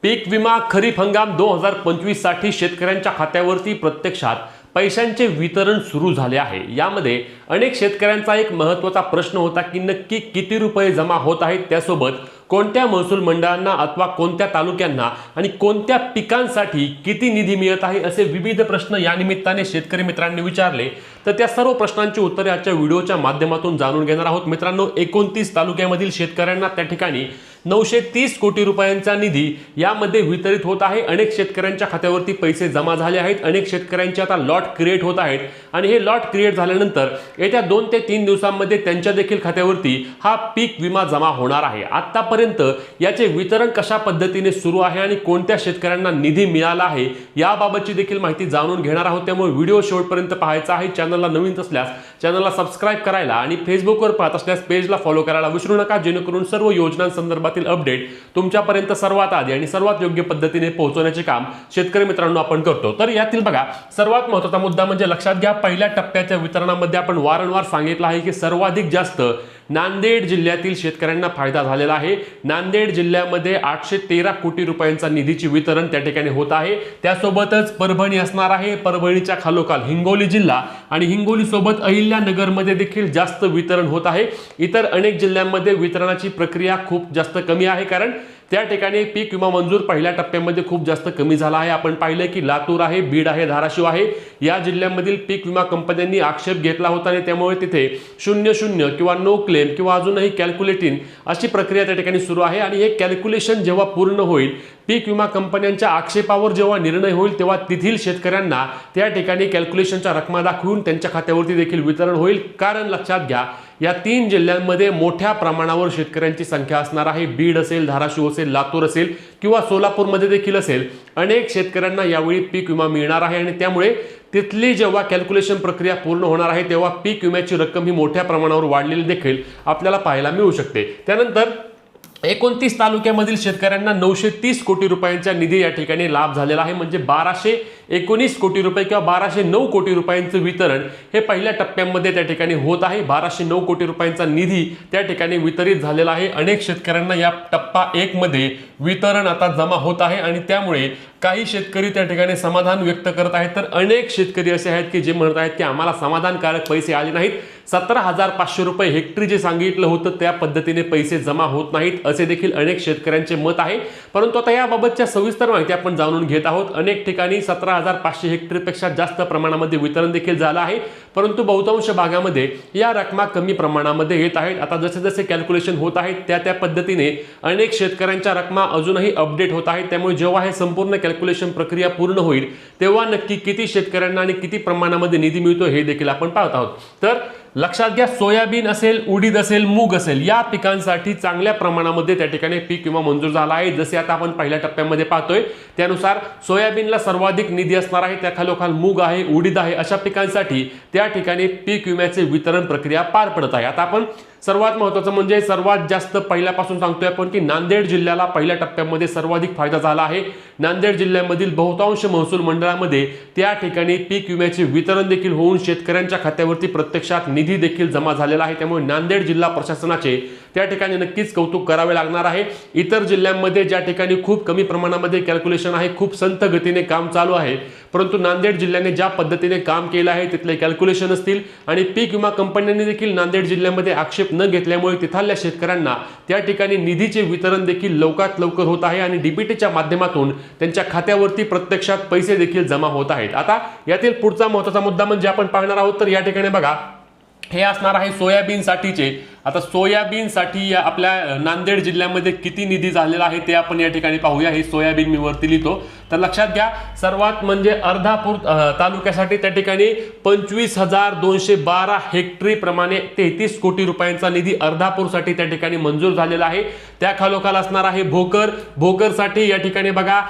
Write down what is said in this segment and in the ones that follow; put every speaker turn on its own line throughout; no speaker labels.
पीक विमा खरीप हंगाम 2025 साठी शेतकऱ्यांच्या खात्यावरती प्रत्यक्षात पैशांचे वितरण सुरू झाले आहे। यामध्ये अनेक शेतकऱ्यांचा एक महत्त्वाचा प्रश्न होता की नक्की किती रुपये जमा होत आहेत, त्यासोबत कोणत्या महसूल मंडळांना अथवा कोणत्या तालुक्यांना आणि कोणत्या पिकांसाठी किती निधी मिळत आहे, असे विविध प्रश्न या निमित्ताने शेतकरी मित्रांनी विचारले। तर त्या सर्व प्रश्नांची उत्तरे आजच्या व्हिडिओच्या माध्यमातून जाणून घेणार आहोत। मित्रांनो, 29 तालुक्यामधील शेतकऱ्यांना त्या ठिकाणी 930 कोटी रुपयांचा निधी यामध्ये वितरित होत आहे। अनेक शेतकऱ्यांच्या खात्यावरती पैसे जमा झाले आहेत। अनेक शेतकऱ्यांचे आता लॉट क्रिएट होत आहेत आणि हे लॉट क्रिएट झाल्यानंतर येत्या 2 ते 3 दिवसांमध्ये त्यांच्या देखील खात्यावरती हा पीक विमा जमा होणार आहे। आतापर्यंत याचे वितरण कशा पद्धतीने सुरू आहे आणि कोणत्या शेतकऱ्यांना निधी मिळाला आहे याबाबतची देखील माहिती जाणून घेणार आहोत। त्यामुळे व्हिडिओ शेवटपर्यंत पाहायचा आहे। चॅनलला नवीन असल्यास चॅनलला सबस्क्राइब करायला आणि फेसबुकवर पाहत असल्यास पेजला फॉलो करायला विसरू नका, जेणेकरून सर्व योजनांसंदर्भातील अपडेट तुमच्यापर्यंत सर्वात आधी आणि सर्वात योग्य पद्धतीने पोहोचवण्याचे काम शेतकरी मित्रांनो आपण करतो। तर यातील बघा, सर्वात महत्त्वाचा मुद्दा म्हणजे लक्षात घ्या, पहिल्या टप्प्याच्या वितरणामध्ये आपण वारंवार सांगितलं आहे की सर्वाधिक जास्त नांदेड जिल्ह्यातील शेतकऱ्यांना फायदा झालेला आहे। नांदेड जिल्ह्यामध्ये 813 कोटी रुपयांचा निधीची वितरण त्या ठिकाणी होत आहे। त्यासोबतच परभणी असणार आहे। परभणीच्या खालोखाल हिंगोली जिल्हा आणि हिंगोली सोबत अहिल्यानगरमध्ये देखील जास्त वितरण होत आहे। इतर अनेक जिल्ह्यांमध्ये वितरणाची प्रक्रिया खूप जास्त कमी आहे, कारण त्या ठिकाणी पीक विमा मंजूर पहिल्या टप्प्यामध्ये खूप जास्त कमी झाला आहे। आपण पाहिलं की लातूर आहे, बीड आहे, धाराशिव आहे, या जिल्ह्यांमधील पीक विमा कंपन्यांनी आक्षेप घेतला होता आणि त्यामुळे तिथे 00 किंवा नो क्लेम किंवा अजूनही कॅल्क्युलेटिंग अशी प्रक्रिया त्या ठिकाणी सुरू आहे। आणि हे कॅल्क्युलेशन जेव्हा पूर्ण होईल, पीक विमा कंपन्यांच्या आक्षेपावर जेव्हा निर्णय होईल, तेव्हा तेथील शेतकऱ्यांना त्या ठिकाणी कॅल्क्युलेशनच्या रकमा दाखवून त्यांच्या खात्यावरती देखील वितरण होईल। कारण लक्षात घ्या, या 3 जिल्ह्यांमध्ये मोठ्या प्रमाणावर शेतकऱ्यांची संख्या असणार आहे। बीड असेल, धाराशिव असेल, लातूर असेल किंवा सोलापूरमध्ये देखील असेल, अनेक शेतकऱ्यांना यावेळी पीक विमा मिळणार आहे आणि त्यामुळे तिथली जेव्हा कॅल्क्युलेशन प्रक्रिया पूर्ण होणार आहे, तेव्हा पीक विम्याची रक्कम ही मोठ्या प्रमाणावर वाढलेली देखील आपल्याला पाहायला मिळू शकते। त्यानंतर 29 तालुक्यामधील शेतकऱ्यांना 930 कोटी रुपयांचा निधी या ठिकाणी लाभ झालेला आहे। म्हणजे 1219 कोटी रुपये किंवा 1209 कोटी रुपयांचं वितरण हे पहिल्या टप्प्यामध्ये त्या ठिकाणी होत आहे। 1209 कोटी रुपयांचा निधी त्या ठिकाणी वितरित झालेला आहे। अनेक शेतकऱ्यांना या टप्पा 1 मध्ये वितरण आता जमा होत आहे आणि त्यामुळे काही शेतकरी त्या ठिकाणी समाधान व्यक्त करत आहेत, तर अनेक शेतकरी असे आहेत की जे म्हणत आहेत की आम्हाला समाधानकारक पैसे आले नाहीत। 17,500 रुपये हेक्टरी जे सांगितलं होतं त्या पद्धतीने पैसे जमा होत नाहीत, असे देखील अनेक शेतकऱ्यांचे मत आहे। परंतु आता याबाबतच्या सविस्तर माहिती आपण जाणून घेत आहोत। अनेक ठिकाणी 17,500 हेक्टरपेक्षा जास्त प्रमाणामध्ये वितरण देखील झालं आहे, परंतु बहुतांश भागामध्ये या रकमा कमी प्रमाणामध्ये येत आहेत। आता जसे जसे कॅल्क्युलेशन होत आहेत त्या पद्धतीने अनेक शेतकऱ्यांच्या रकमा अजूनही अपडेट होत आहेत। त्यामुळे जेव्हा हे संपूर्ण कॅल्क्युलेशन प्रक्रिया पूर्ण होईल, तेव्हा नक्की किती शेतकऱ्यांना आणि किती प्रमाणामध्ये निधी मिळतो हे देखील आपण पाहत आहोत। तर लक्षात घ्या, सोयाबीन असेल, उडीद असेल, मूग असेल, या पिकांसाठी चांगल्या प्रमाणामध्ये त्या ठिकाणी पीक विमा मंजूर झाला आहे। जसे आता आपण पहिल्या टप्प्यामध्ये पाहतोय त्यानुसार सोयाबीनला सर्वाधिक निधी असणार आहे, त्या खालोखाल मूग आहे, उडीद आहे, अशा पिकांसाठी त्या ठिकाणी पीक विम्याचे वितरण प्रक्रिया पार पडत आहे। आता आपण सर्वात महत्त्वाचं म्हणजे सर्वात जास्त पहिल्यापासून सांगतोय आपण की नांदेड जिल्ह्याला पहिल्या टप्प्यामध्ये सर्वाधिक फायदा झाला आहे। नांदेड जिल्ह्यामधील बहुतांश महसूल मंडळामध्ये त्या ठिकाणी पीक विम्याचे वितरण देखील होऊन शेतकऱ्यांच्या खात्यावरती प्रत्यक्षात निधी देखील जमा झालेला आहे। त्यामुळे नांदेड जिल्हा प्रशासनाचे त्या ठिकाणी नक्कीच कौतुक करावे लागणार आहे। इतर जिल्ह्यांमध्ये ज्या ठिकाणी खूप कमी प्रमाणामध्ये कॅल्क्युलेशन आहे, खूप संथ गतीने काम चालू आहे, परंतु नांदेड जिल्ह्याने ज्या पद्धतीने काम केलं आहे तिथले कॅल्क्युलेशन असतील आणि पीक विमा कंपन्यांनी देखील नांदेड जिल्ह्यामध्ये आक्षेप न घेतल्यामुळे तिथल्या शेतकऱ्यांना त्या ठिकाणी निधीचे वितरण देखील लवकरात लवकर होत आहे आणि डीबीटीच्या माध्यमातून त्यांच्या खात्यावरती प्रत्यक्षात पैसे देखील जमा होत आहेत। आता यातील पुढचा महत्त्वाचा मुद्दा म्हणजे आपण पाहणार आहोत, तर या ठिकाणी बघा, हे असणार आहे सोयाबीन साठीचे। आता सोयाबीन साठी आपल्या नांदेड जिल्ह्यामध्ये किती निधी झालेला आहे ते आपण या ठिकाणी पाहूया। हे सोयाबीन मी वरती लिहितो, तर लक्षात घ्या, सर्वात म्हणजे अर्धापूर तालुक्यासाठी त्या ठिकाणी 25,212 हेक्टरी प्रमाणे 33 कोटी रुपयांचा निधी अर्धापूरसाठी त्या ठिकाणी मंजूर झालेला आहे। त्या खालोखाल असणार आहे भोकरसाठी या ठिकाणी बघा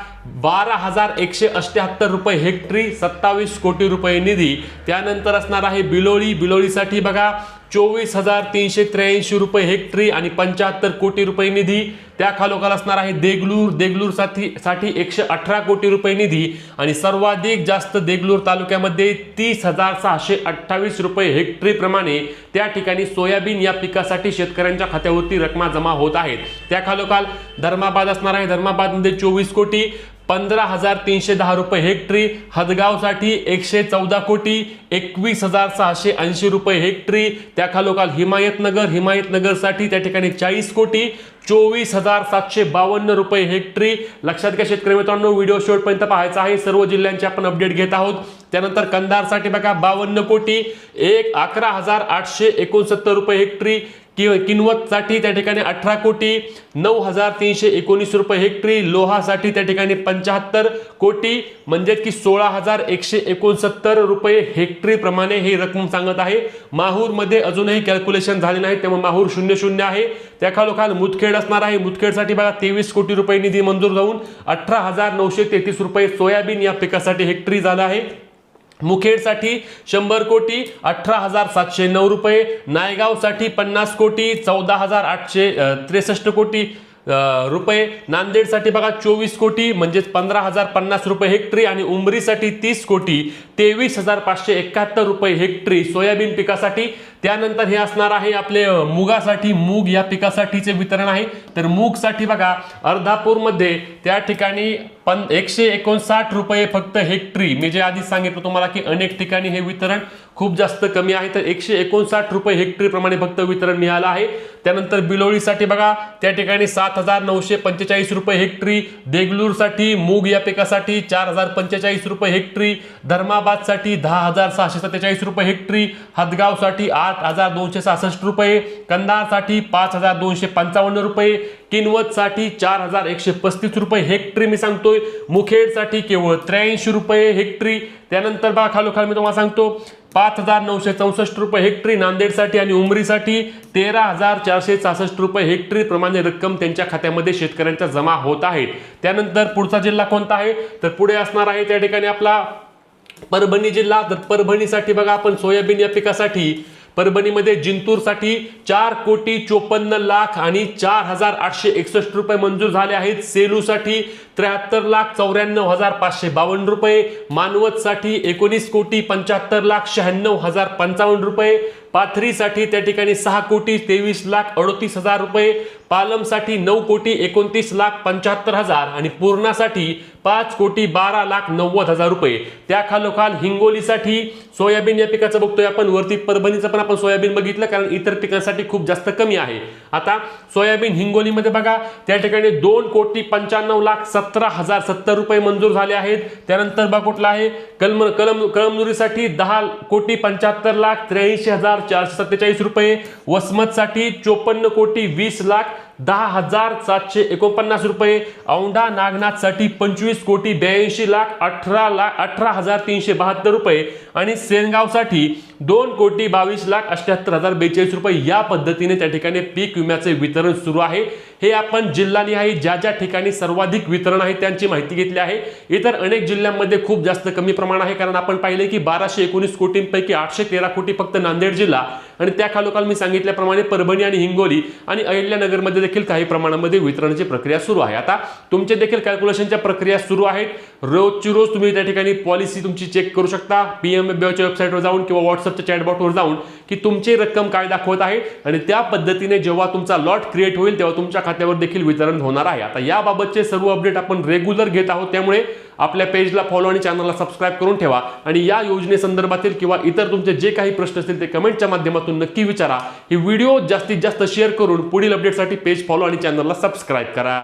12,178 रुपये हेक्टरी 27 कोटी रुपये निधी। त्यानंतर असणार आहे बिलोळीसाठी बघा 24,383 रुपये हेक्टरी आणि 75 कोटी रुपये निधी। त्या खालोखाल असणार आहे देगलूर साठी 118 कोटी रुपये निधी आणि सर्वाधिक जास्त देगलूर तालुक्यामध्ये 30,628 रुपये हेक्टरी प्रमाणे त्या ठिकाणी सोयाबीन या पिकासाठी शेतकऱ्यांच्या खात्यावरती रकमा जमा होत आहेत। त्या खालोखाल धर्माबाद असणार आहे, धर्माबादमध्ये 24 कोटी 15,310 रुपये हेक्टरी, हदगावसाठी 114 कोटी 21,680 रुपये हेक्टरी, त्या खालोखाल हिमायतनगरसाठी त्या ठिकाणी 40 कोटी 24,752 रुपये हेक्टरी। लक्षात घ्या शेतकरी मित्रांनो, व्हिडिओ शेवटपर्यंत पाहायचा आहे, सर्व जिल्ह्यांचे आपण अपडेट घेत आहोत। त्यानंतर कंधारसाठी बघा 52 कोटी 11,869 रुपये हेक्टरी, किनवतसाठी त्या ठिकाणी 18 कोटी 9,319 रुपये हेक्टरी, लोहासाठी त्या ठिकाणी 75 कोटी म्हणजे की 16,169 रुपये हेक्टरी प्रमाणे ही रक्कम सांगत आहे। माहूरमध्ये अजूनही कॅल्क्युलेशन झाले नाही, त्यामुळे माहूर 00 आहे। त्या खालोखाल मुदखेड असणार आहे, मुदखेडसाठी बघा 23 कोटी रुपये निधी मंजूर जाऊन 18,933 रुपये सोयाबीन या पिकासाठी हेक्टरी झाला आहे। मुखेडसाठी 100 कोटी 18,709 रुपये, नायगावसाठी 50 कोटी 14,863 कोटी रुपये, नांदेडसाठी बघा 24 कोटी म्हणजे 15,050 रुपये हेक्टरी आणि उमरीसाठी 30 कोटी 23,571 रुपये हेक्टरी सोयाबीन पिकासाठी। त्यानंतर हे असणार आहे आपले मुगासाठी, मूग या पिकासाठीचे वितरण आहे। तर मूगसाठी बघा अर्धापूरमध्ये त्या ठिकाणी 159 रुपये फक्त हेक्टरी, मी जे आधी सांगितलं तुम्हाला की अनेक ठिकाणी हे वितरण खूप जास्त कमी आहे, तर 159 रुपये हेक्टरी प्रमाणे फक्त वितरण मिळालं आहे। त्यानंतर बिलोळीसाठी बघा त्या ठिकाणी 7,945 रुपये हेक्टरी, देगलूरसाठी मूग या पिकासाठी 4,045 रुपये हेक्टरी, धर्माबादसाठी 10,647 रुपये हेक्टरी, हदगावसाठी 8,266 रुपये, कंधारसाठी 5,255 रुपये, किनवतसाठी 4,135 रुपये हेक्टरी मी सांगतोय, मुखेडसाठी केवळ 83 रुपये हेक्टरी। त्यानंतर बघा खालोखाल मी तुम्हाला सांगतो 5,964 रुपये हेक्टरी नांदेडसाठी आणि उमरीसाठी 13,466 रुपये हेक्टरी प्रमाणे रक्कम त्यांच्या खात्यामध्ये शेतकऱ्यांच्या जमा होत आहेत। त्यानंतर पुढचा जिल्हा कोणता आहे, तर पुढे असणार आहे त्या ठिकाणी आपला परभणी जिल्हा। तर परभणीसाठी बघा आपण सोयाबीन या पिकासाठी परभणीमध्ये जिंतूरसाठी 4 कोटी 54 लाख आणि 4,861 रुपये मंजूर झाले आहेत। सेलूसाठी 73,94,552 रुपये, मानवतसाठी 19 कोटी 75 लाख 96,055 रुपये, पाथरीसाठी त्या ठिकाणी 6 कोटी 23 लाख 38 हजार रुपये, पालमसाठी 9 कोटी 29 लाख 75 हजार आणि पूर्णासाठी 5 कोटी 12 लाख 90 हजार रुपये। त्या खालोखाल हिंगोलीसाठी सोयाबीन या पिकाचं बघतोय आपण, वरती परभणीचं पण आपण सोयाबीन बघितलं कारण इतर पिकांसाठी खूप जास्त कमी आहे। आता सोयाबीन हिंगोलीमध्ये बघा त्या ठिकाणी 2 कोटी 95 लाख 17,070 रुपये मंजूर झाले आहेत। त्यानंतर बघा कुठला आहे कळमनुरीसाठी 10 कोटी 75 लाख 83,447 रुपये, वसमतसाठी 54 कोटी 20 लाख 10,749 रुपये, औंढा नागनाथसाठी 25 कोटी 82 लाख 18,372 रुपये आणि सेनगावसाठी 2 कोटी 22 लाख 78,042 रुपये या पद्धतीने त्या ठिकाणी पीक विम्याचे वितरण सुरू आहे। हे आपण जिल्हानिहाय ज्या ज्या ठिकाणी सर्वाधिक वितरण आहे त्यांची माहिती घेतली आहे। इतर अनेक जिल्ह्यांमध्ये खूप जास्त कमी प्रमाण आहे, कारण आपण पाहिले की 1219 कोटींपैकी 813 कोटी फक्त नांदेड जिल्हा आणि त्या खालोखाल मी सांगितल्याप्रमाणे परभणी आणि हिंगोली आणि अहिल्यानगरमध्ये देखील काही प्रमाणामध्ये वितरणाची प्रक्रिया सुरू आहे। आता तुमचे देखील कॅल्क्युलेशनच्या प्रक्रिया सुरू आहेत, रोजची रोज तुम्ही त्या ठिकाणी पॉलिसी तुमची चेक करू शकता PMFBYच्या वेबसाईटवर जाऊन किंवा व्हॉट्सअपच्या चॅटबॉटवर जाऊन की तुमची रक्कम काय दाखवत आहे आणि त्या पद्धतीने जेव्हा तुमचा लॉट क्रिएट होईल तेव्हा तुमच्या खात्यावर देखील वितरण होणार आहे। आता याबाबतचे सर्व अपडेट आपण रेग्युलर घेत आहोत, त्यामुळे आपल्या पेजला फॉलो आणि चॅनलला सबस्क्राइब करून ठेवा आणि या योजनेसंदर्भातील किंवा इतर तुमचे जे काही प्रश्न असतील ते कमेंटच्या माध्यमातून नक्की विचारा। ही व्हिडिओ जास्तीत जास्त शेअर करून पुढील अपडेटसाठी पेज फॉलो आणि चॅनलला सबस्क्राइब करा।